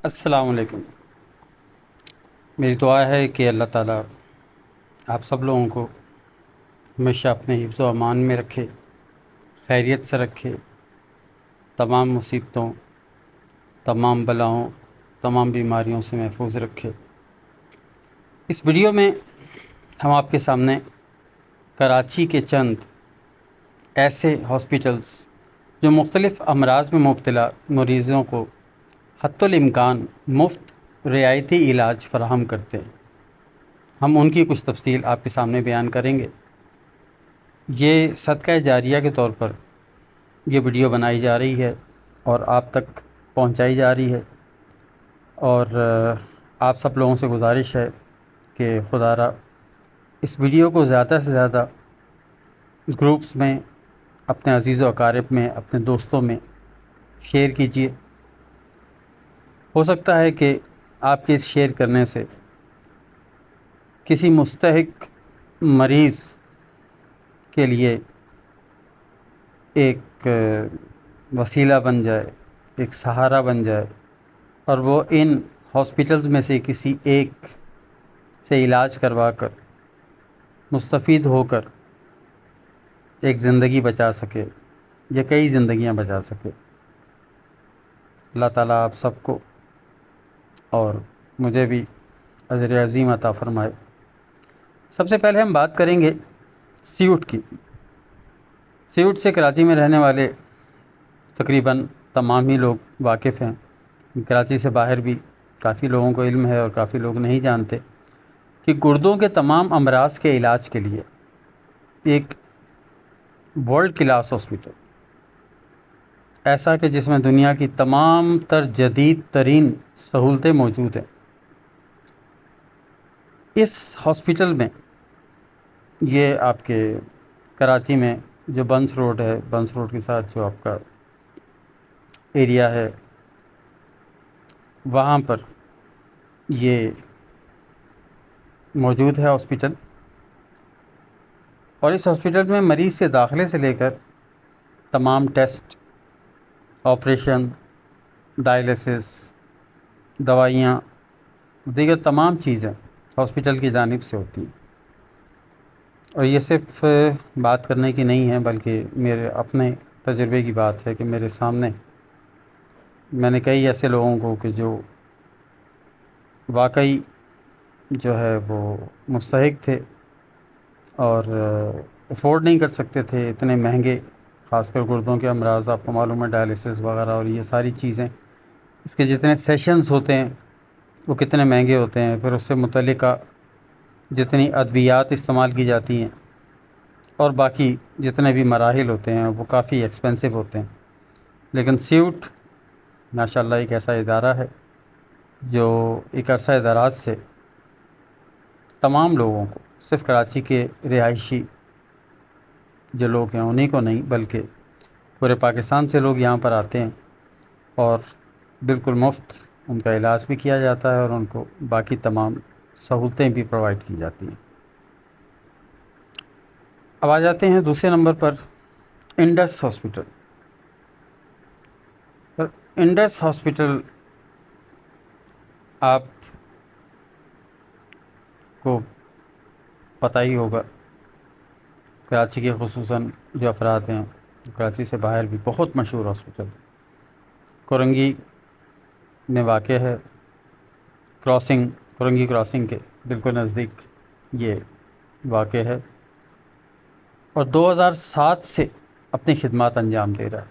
السلام علیکم۔ میری دعا ہے کہ اللہ تعالیٰ آپ سب لوگوں کو ہمیشہ اپنے حفظ و امان میں رکھے، خیریت سے رکھے، تمام مصیبتوں، تمام بلاؤں، تمام بیماریوں سے محفوظ رکھے۔ اس ویڈیو میں ہم آپ کے سامنے کراچی کے چند ایسے ہاسپٹلز جو مختلف امراض میں مبتلا مریضوں کو حتی الامکان مفت رعایتی علاج فراہم کرتے ہیں، ہم ان کی کچھ تفصیل آپ کے سامنے بیان کریں گے۔ یہ صدقہ جاریہ کے طور پر یہ ویڈیو بنائی جا رہی ہے اور آپ تک پہنچائی جا رہی ہے، اور آپ سب لوگوں سے گزارش ہے کہ خدا را اس ویڈیو کو زیادہ سے زیادہ گروپس میں، اپنے عزیز و اقارب میں، اپنے دوستوں میں شیئر کیجیے۔ ہو سکتا ہے کہ آپ کے اس شیئر کرنے سے کسی مستحق مریض کے لیے ایک وسیلہ بن جائے، ایک سہارا بن جائے، اور وہ ان ہاسپٹلز میں سے کسی ایک سے علاج کروا کر مستفید ہو کر ایک زندگی بچا سکے یا کئی زندگیاں بچا سکے۔ اللہ تعالیٰ آپ سب کو اور مجھے بھی اجر عظیم عطا فرمائے۔ سب سے پہلے ہم بات کریں گے سیوٹ کی۔ سیوٹ سے کراچی میں رہنے والے تقریباً تمام ہی لوگ واقف ہیں۔ کراچی سے باہر بھی کافی لوگوں کو علم ہے اور کافی لوگ نہیں جانتے کہ گردوں کے تمام امراض کے علاج کے لیے ایک ورلڈ کلاس ہاسپٹل ایسا کہ جس میں دنیا کی تمام تر جدید ترین سہولتیں موجود ہیں، اس ہاسپٹل میں، یہ آپ کے کراچی میں جو بنس روڈ ہے، بنس روڈ کے ساتھ جو آپ کا ایریا ہے، وہاں پر یہ موجود ہے ہاسپٹل۔ اور اس ہاسپٹل میں مریض سے داخلے سے لے کر تمام ٹیسٹ، آپریشن، ڈائلیسس، دوائیاں، دیگر تمام چیزیں ہاسپٹل کی جانب سے ہوتی ہیں۔ اور یہ صرف بات کرنے کی نہیں ہے، بلکہ میرے اپنے تجربے کی بات ہے کہ میرے سامنے میں نے کئی ایسے لوگوں کو کہ جو واقعی جو ہے وہ مستحق تھے اور افورڈ نہیں کر سکتے تھے اتنے مہنگے، خاص کر گردوں کے امراض، آپ کو معلوم ہے ڈائلیسس وغیرہ اور یہ ساری چیزیں، اس کے جتنے سیشنز ہوتے ہیں وہ کتنے مہنگے ہوتے ہیں، پھر اس سے متعلقہ جتنی ادویات استعمال کی جاتی ہیں اور باقی جتنے بھی مراحل ہوتے ہیں وہ کافی ایکسپینسو ہوتے ہیں۔ لیکن سیوٹ ماشاءاللہ ایک ایسا ادارہ ہے جو ایک عرصہ دراز سے تمام لوگوں کو، صرف کراچی کے رہائشی جو لوگ ہیں انہیں کو نہیں، بلکہ پورے پاکستان سے لوگ یہاں پر آتے ہیں اور بالکل مفت ان کا علاج بھی کیا جاتا ہے اور ان کو باقی تمام سہولتیں بھی پرووائڈ کی جاتی ہیں۔ اب آ جاتے ہیں دوسرے نمبر پر انڈس ہاسپٹل۔ انڈس ہاسپٹل آپ کو پتہ ہی ہوگا، کراچی کے خصوصاً جو افراد ہیں، کراچی سے باہر بھی بہت مشہور ہاسپٹل کورنگی میں واقع ہے، کورنگی کراسنگ کے بالکل نزدیک یہ واقع ہے، اور 2007 سے اپنی خدمات انجام دے رہا ہے۔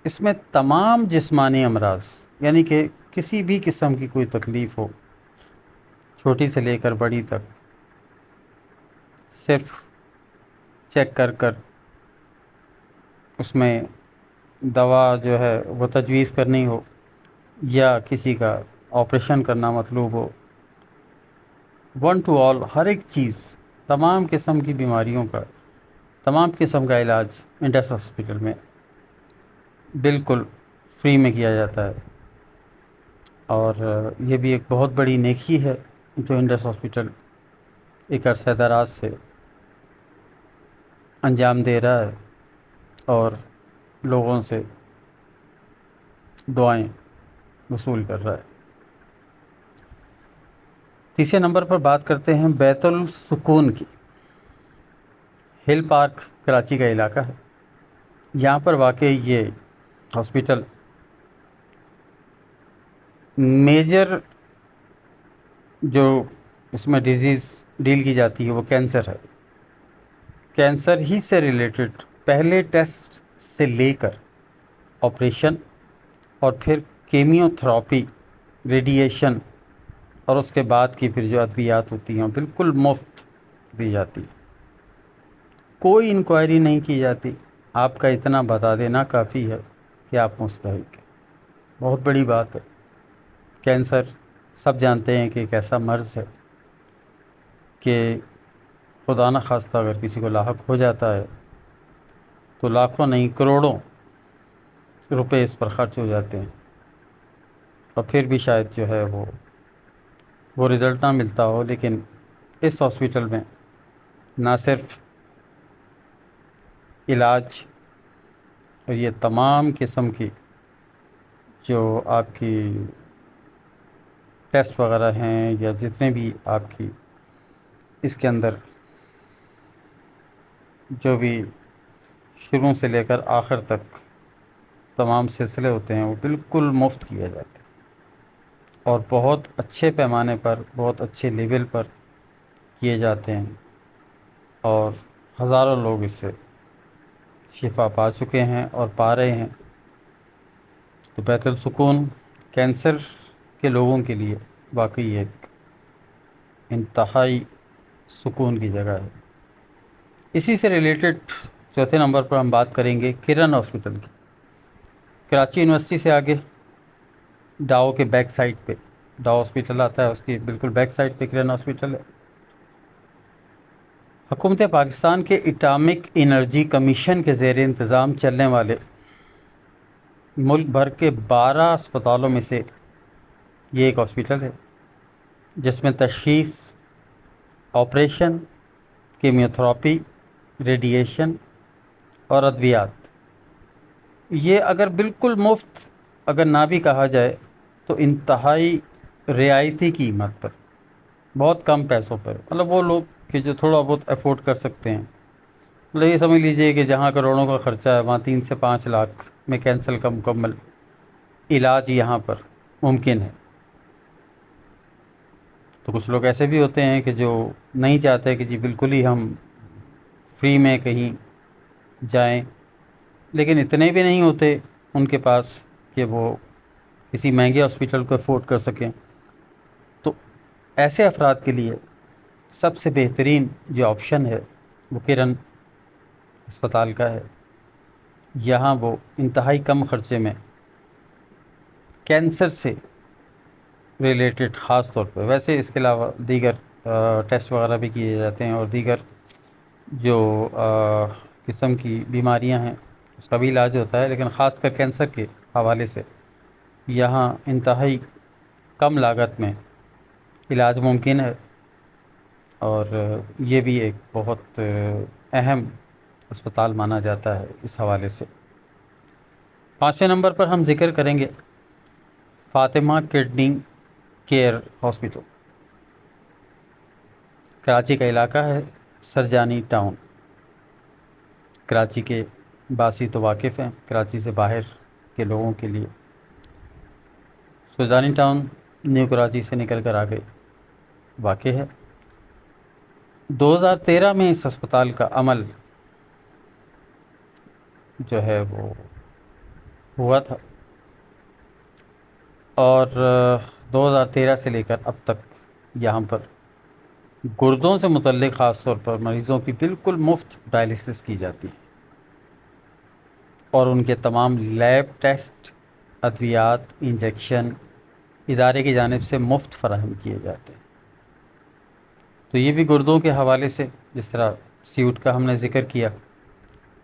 اس میں تمام جسمانی امراض، یعنی کہ کسی بھی قسم کی کوئی تکلیف ہو، چھوٹی سے لے کر بڑی تک، صرف چیک کر کر اس میں دوا جو ہے وہ تجویز کرنی ہو یا کسی کا آپریشن کرنا مطلوب ہو، ون ٹو آل، ہر ایک چیز، تمام قسم کی بیماریوں کا، تمام قسم کا علاج انڈس ہاسپٹل میں بالکل فری میں کیا جاتا ہے۔ اور یہ بھی ایک بہت بڑی نیکی ہے جو انڈس ہاسپٹل ایک عرصہ دراز سے انجام دے رہا ہے، اور لوگوں سے دعائیں وصول کر رہا ہے۔ تیسرے نمبر پر بات کرتے ہیں بیت السکون کی۔ ہل پارک کراچی کا علاقہ ہے، یہاں پر واقع یہ ہاسپٹل میجر جو اس میں ڈیزیز ڈیل کی جاتی ہے وہ کینسر ہے۔ کینسر ہی سے ریلیٹڈ پہلے ٹیسٹ سے لے کر آپریشن اور پھر کیمیو تھراپی، ریڈیشن، اور اس کے بعد کی پھر جو ادویات ہوتی ہیں بالکل مفت دی جاتی ہے، کوئی انکوائری نہیں کی جاتی۔ آپ کا اتنا بتا دینا کافی ہے کہ آپ مستحق ہیں، بہت بڑی بات ہے۔ کینسر سب جانتے ہیں کہ ایک ایسا مرض ہے کہ خدا نہ خواستہ اگر کسی کو لاحق ہو جاتا ہے تو لاکھوں نہیں کروڑوں روپے اس پر خرچ ہو جاتے ہیں، اور پھر بھی شاید جو ہے وہ رزلٹ نہ ملتا ہو۔ لیکن اس ہاسپٹل میں نہ صرف علاج اور یہ تمام قسم کی جو آپ کی ٹیسٹ وغیرہ ہیں یا جتنے بھی آپ کی اس کے اندر جو بھی شروع سے لے کر آخر تک تمام سلسلے ہوتے ہیں وہ بالکل مفت کیے جاتے ہیں، اور بہت اچھے پیمانے پر، بہت اچھے لیول پر کیے جاتے ہیں، اور ہزاروں لوگ اس سے شفا پا چکے ہیں اور پا رہے ہیں۔ تو بیت السکون کینسر کے لوگوں کے لیے واقعی ایک انتہائی سکون کی جگہ ہے۔ اسی سے ریلیٹڈ چوتھے نمبر پر ہم بات کریں گے کرن ہاسپٹل کی۔ کراچی یونیورسٹی سے آگے ڈاؤ کے بیک سائڈ پہ ڈاؤ ہاسپٹل آتا ہے، اس کی بالکل بیک سائڈ پہ کرن ہاسپٹل ہے۔ حکومت پاکستان کے اٹامک انرجی کمیشن کے زیر انتظام چلنے والے ملک بھر کے 12 اسپتالوں میں سے یہ ایک ہاسپٹل ہے جس میں تشخیص، آپریشن، کیمیوتھراپی، ریڈیشن اور ادویات، یہ اگر بالکل مفت اگر نہ بھی کہا جائے تو انتہائی رعایتی قیمت پر، بہت کم پیسوں پر، مطلب وہ لوگ کہ جو تھوڑا بہت افورڈ کر سکتے ہیں، مطلب یہ سمجھ لیجئے کہ جہاں کروڑوں کا خرچہ ہے وہاں 3 سے 5 لاکھ میں کینسر کا مکمل علاج یہاں پر ممکن ہے۔ تو کچھ لوگ ایسے بھی ہوتے ہیں کہ جو نہیں چاہتے کہ جی بالکل ہی ہم فری میں کہیں جائیں، لیکن اتنے بھی نہیں ہوتے ان کے پاس کہ وہ کسی مہنگے ہاسپٹل کو افورڈ کر سکیں۔ تو ایسے افراد کے لیے سب سے بہترین جو آپشن ہے وہ کرن اسپتال کا ہے۔ یہاں وہ انتہائی کم خرچے میں کینسر سے ریلیٹڈ، خاص طور پہ، ویسے اس کے علاوہ دیگر ٹیسٹ وغیرہ بھی کیے جاتے ہیں اور دیگر جو قسم کی بیماریاں ہیں اس کا بھی علاج ہوتا ہے، لیکن خاص کر کینسر کے حوالے سے یہاں انتہائی کم لاگت میں علاج ممکن ہے، اور یہ بھی ایک بہت اہم اسپتال مانا جاتا ہے اس حوالے سے۔ پانچویں نمبر پر ہم ذکر کریں گے Fatima kidney care hospital. Karachi کا علاقہ ہے، سرجانی ٹاؤن۔ کراچی کے باسی تو واقف ہیں، کراچی سے باہر کے لوگوں کے لیے سرجانی ٹاؤن نیو کراچی سے نکل کر آگے واقع ہے۔ 2013 میں اس اسپتال کا عمل جو ہے وہ ہوا تھا، اور 2013 سے لے کر اب تک یہاں پر گردوں سے متعلق خاص طور پر مریضوں کی بالکل مفت ڈائلیسس کی جاتی ہے، اور ان کے تمام لیب ٹیسٹ، ادویات، انجیکشن ادارے کی جانب سے مفت فراہم کیے جاتے ہیں۔ تو یہ بھی گردوں کے حوالے سے، جس طرح سیوٹ کا ہم نے ذکر کیا،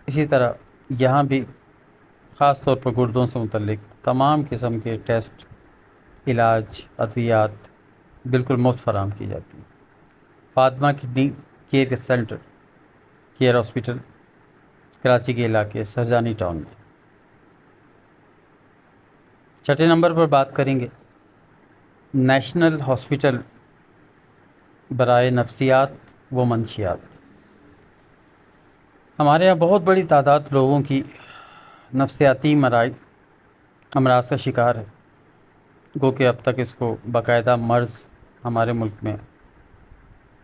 اسی طرح یہاں بھی خاص طور پر گردوں سے متعلق تمام قسم کے ٹیسٹ، علاج، ادویات بالکل مفت فراہم کی جاتی ہیں۔ Fatima kidney care centre care hospital, Karachi کے علاقے سرجانی ٹاؤن میں۔ چھٹے نمبر پر بات کریں گے نیشنل ہاسپٹل برائے نفسیات و منشیات۔ ہمارے یہاں بہت بڑی تعداد لوگوں کی نفسیاتی امراض کا شکار ہے، گو کہ اب تک اس کو باقاعدہ مرض ہمارے ملک میں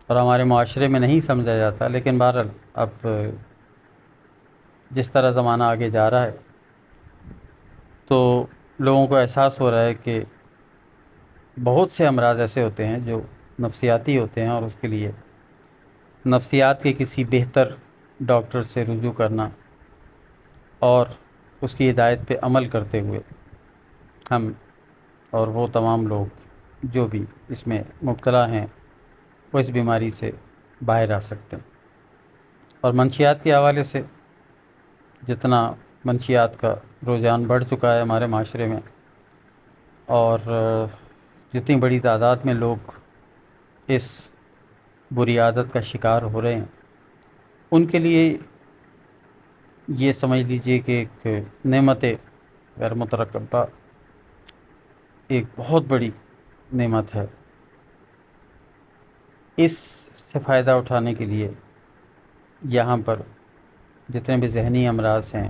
اور ہمارے معاشرے میں نہیں سمجھا جاتا، لیکن بہرحال اب جس طرح زمانہ آگے جا رہا ہے تو لوگوں کو احساس ہو رہا ہے کہ بہت سے امراض ایسے ہوتے ہیں جو نفسیاتی ہوتے ہیں، اور اس کے لیے نفسیات کے کسی بہتر ڈاکٹر سے رجوع کرنا اور اس کی ہدایت پہ عمل کرتے ہوئے ہم اور وہ تمام لوگ جو بھی اس میں مبتلا ہیں وہ اس بیماری سے باہر آ سکتے ہیں۔ اور منشیات کے حوالے سے جتنا منشیات کا رجحان بڑھ چکا ہے ہمارے معاشرے میں، اور جتنی بڑی تعداد میں لوگ اس بری عادت کا شکار ہو رہے ہیں، ان کے لیے یہ سمجھ لیجئے کہ ایک نعمت غیر مترقبہ، ایک بہت بڑی نعمت ہے۔ اس سے فائدہ اٹھانے کے لیے یہاں پر جتنے بھی ذہنی امراض ہیں،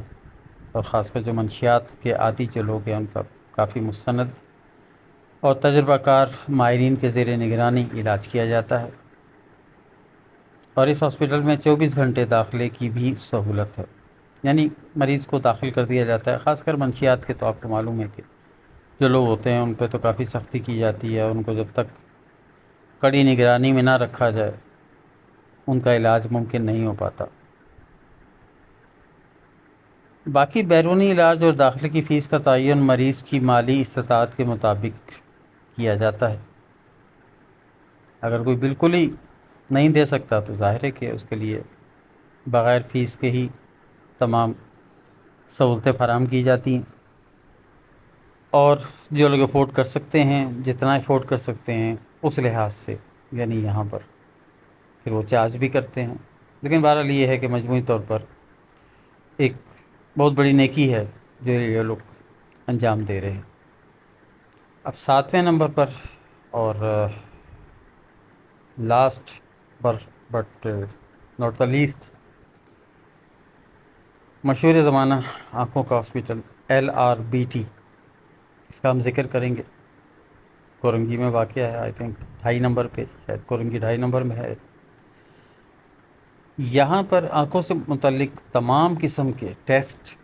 اور خاص کر جو منشیات کے عادی جو لوگ ہیں، ان کا کافی مستند اور تجربہ کار ماہرین کے زیر نگرانی علاج کیا جاتا ہے، اور اس ہاسپٹل میں 24 گھنٹے داخلے کی بھی سہولت ہے، یعنی مریض کو داخل کر دیا جاتا ہے۔ خاص کر منشیات کے تو آپ کو معلوم ہے کہ جو لوگ ہوتے ہیں ان پہ تو کافی سختی کی جاتی ہے، ان کو جب تک کڑی نگرانی میں نہ رکھا جائے ان کا علاج ممکن نہیں ہو پاتا۔ باقی بیرونی علاج اور داخلے کی فیس کا تعین مریض کی مالی استطاعت کے مطابق کیا جاتا ہے۔ اگر کوئی بالکل ہی نہیں دے سکتا تو ظاہر ہے کہ اس کے لیے بغیر فیس کے ہی تمام سہولتیں فراہم کی جاتی ہیں، اور جو لوگ افورڈ کر سکتے ہیں، جتنا افورڈ کر سکتے ہیں اس لحاظ سے، یعنی یہاں پر پھر وہ چارج بھی کرتے ہیں۔ لیکن بہرحال یہ ہے کہ مجموعی طور پر ایک بہت بڑی نیکی ہے جو یہ لوگ انجام دے رہے ہیں۔ اب 7ویں نمبر پر اور last but not the least, مشہور زمانہ آنکھوں کا ہاسپٹل LRBT، اس کا ہم ذکر کریں گے۔ کورنگی میں واقع ہے، آئی تھنک 2.5 نمبر پہ، شاید کورنگی 2.5 نمبر میں ہے۔ یہاں پر آنکھوں سے متعلق تمام قسم کے ٹیسٹ،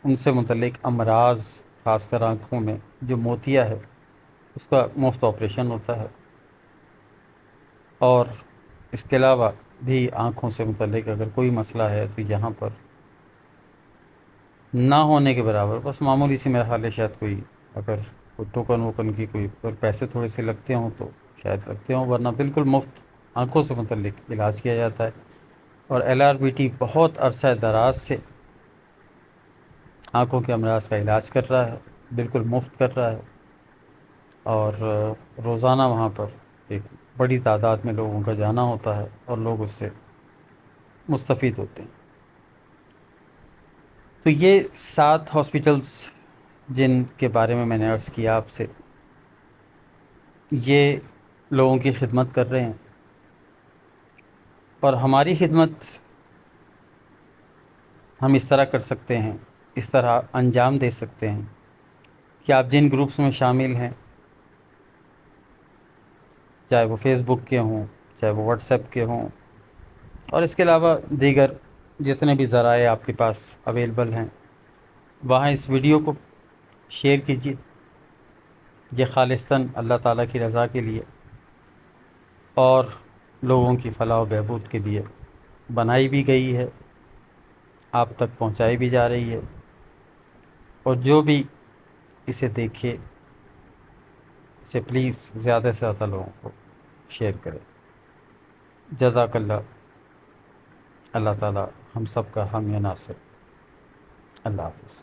ان سے متعلق امراض، خاص کر آنکھوں میں جو موتیا ہے اس کا مفت آپریشن ہوتا ہے، اور اس کے علاوہ بھی آنکھوں سے متعلق اگر کوئی مسئلہ ہے تو یہاں پر نہ ہونے کے برابر، بس معمولی سی میرا حال ہے، شاید کوئی اگر کوئی ٹوکن ووکن کی کوئی اگر پیسے تھوڑے سے لگتے ہوں تو شاید لگتے ہوں، ورنہ بالکل مفت آنکھوں سے متعلق علاج کیا جاتا ہے۔ اور LRBT بہت عرصہ دراز سے آنکھوں کے امراض کا علاج کر رہا ہے، بالکل مفت کر رہا ہے، اور روزانہ وہاں پر ایک بڑی تعداد میں لوگوں کا جانا ہوتا ہے اور لوگ اس سے مستفید ہوتے ہیں۔ تو یہ 7 ہاسپٹلز جن کے بارے میں نے عرض کیا آپ سے، یہ لوگوں کی خدمت کر رہے ہیں، اور ہماری خدمت ہم اس طرح کر سکتے ہیں، اس طرح انجام دے سکتے ہیں کہ آپ جن گروپس میں شامل ہیں، چاہے وہ فیس بک کے ہوں، چاہے وہ واٹس ایپ کے ہوں، اور اس کے علاوہ دیگر جتنے بھی ذرائع آپ کے پاس اویلیبل ہیں، وہاں اس ویڈیو کو شیئر کیجیے۔ یہ خالصتاً اللہ تعالیٰ کی رضا کے لیے اور لوگوں کی فلاح و بہبود کے لیے بنائی بھی گئی ہے، آپ تک پہنچائی بھی جا رہی ہے، اور جو بھی اسے دیکھے اسے پلیز زیادہ سے زیادہ لوگوں کو شیئر کریں۔ جزاک اللہ، اللہ تعالیٰ ہم سب کا حامی و ناصر۔ اللہ حافظ۔